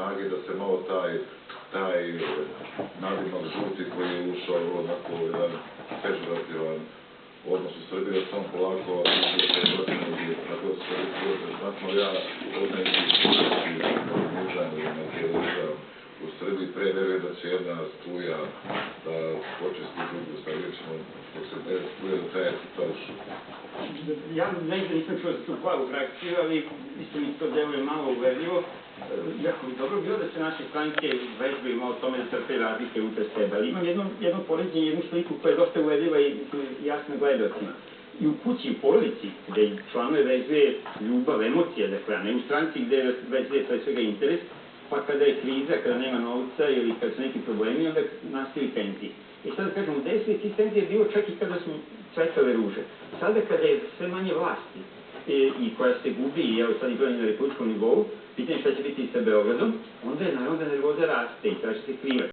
snage da se malo taj nadimak žuti koji je ušao onako jedan pežorativan odnos u Srbiji, da sam polako tako da se znatno ja od nekih u Srbiji pre verujem da će jedna struja da počesti drugu sa riječima, dok se te struje da traje to još. Ja nekada nisam čuo za tu plavu frakciju, ali isto mi to deluje malo uverljivo. Jako bi dobro bilo da se naše stranke vežbaju malo tome da trpe razlike unutar sebe, ali imam jedno poređenje, jednu sliku koja je dosta uverljiva i jasna gledalcima. I u kući, u porodici, gde članove vezuje ljubav, emocija, dakle, a ne u stranci gde vezuje pre svega interes, pa kada je kriza, kada nema novca ili kada su neki problemi, onda nastaju tenzije. I sada kažemo, u desni tih tenzija je bilo čak i kada su cvetale ruže. Sada kada je sve manje vlasti i koja se gubi, i evo sad i gledanje na republičkom nivou, pitanje šta će biti sa Beogradom, onda je naravno da nervoza raste i traži se krivac.